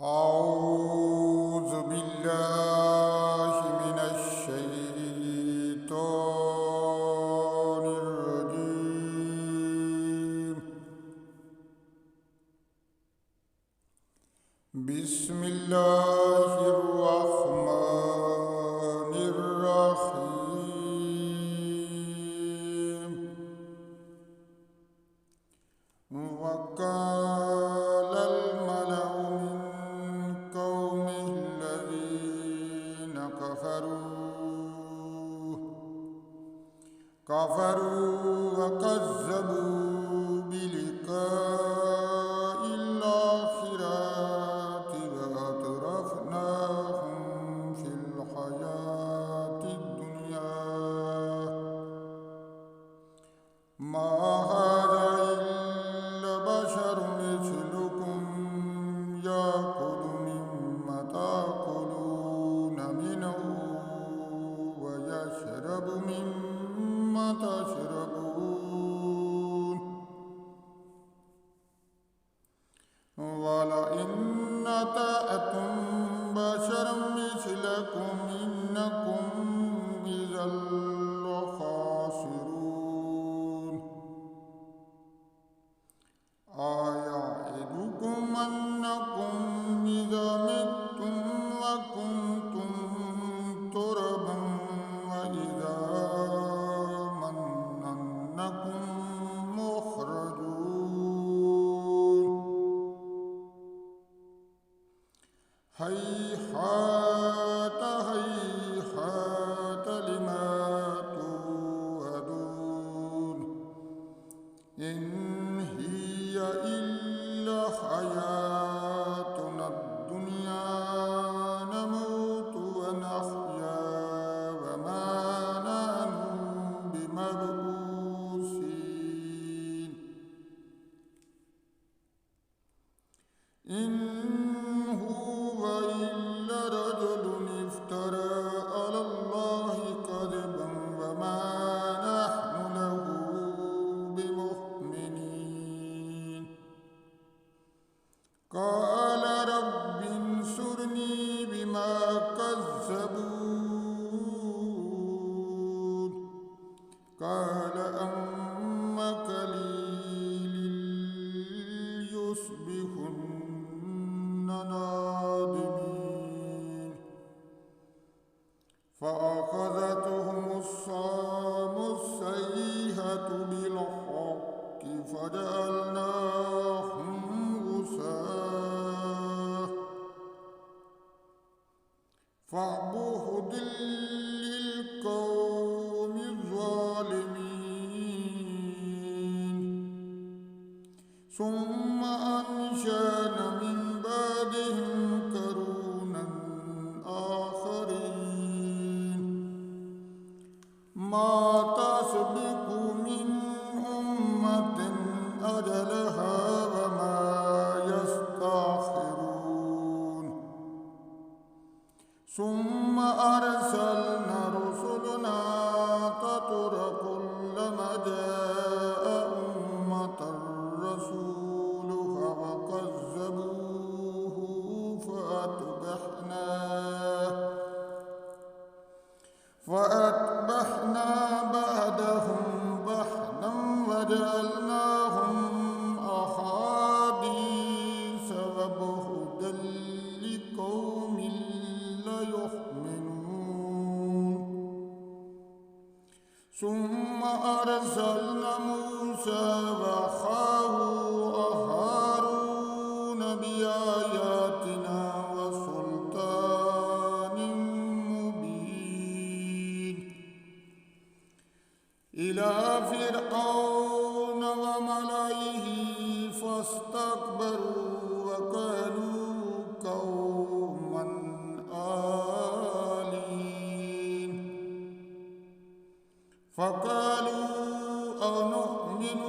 أعوذ بالله من الشيطان الرجيم. بسم الله الرحمن الرحيم. وقال الملأ من قومه الذين كفروا وكذبوا بلقاء الآخرة وأترفناهم في الحياة الدنيا ما هذا إلا بشر مثلكم يأكل مما تأكلون منه ويشرب مما تشربون ولئن أطعتم بشرا مثلكم إنكم إذا لخاسرون. أيعدكم أنكم إذا متم وكنتم ترابا وإذا أنكم مخرجون. هيهات هيهات لما توعدون إن هي إلا حياتنا الدنيا نموت ونحيا وما نحن بمبعوثين. إن هو إلا رجل افترى على الله كذبا وما نحن له بمؤمنين. قال رب انصرني بما كذبون. قال أما قليل يصبحن نادمين. فأخذتهم الصيحة بالحق فجعلناهم غثاء. فبعدا للقوم الظالمين. ثم أنشأنا من بعدهم قرونا آخرين ما تسبق من أمة أجلها وما يستأخرون. ثم أرسلنا رسلنا تترى كلما جاء أمة رسولها وكذبوه فأتبعنا بعدهم بحثا وجعلناهم أحاديث وبعدا لقوم لا يؤمنون. ثم أرسلنا موسى وأخاه هارون بآياتنا وسلطان مبين إلى فرعون وملئه فاستكبروا وكانوا قوما عالين. فقالوا أنؤمن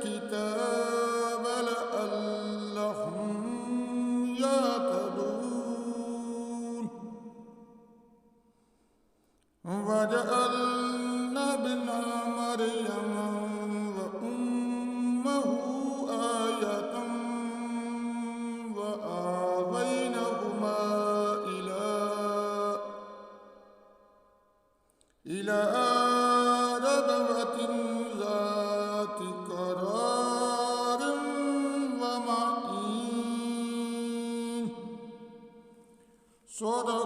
الكتاب لعلهم يهتدون وجعلنا ابن مريم وأمه آية وآوينهما إلى ربوة ذات قرار ومعين صدق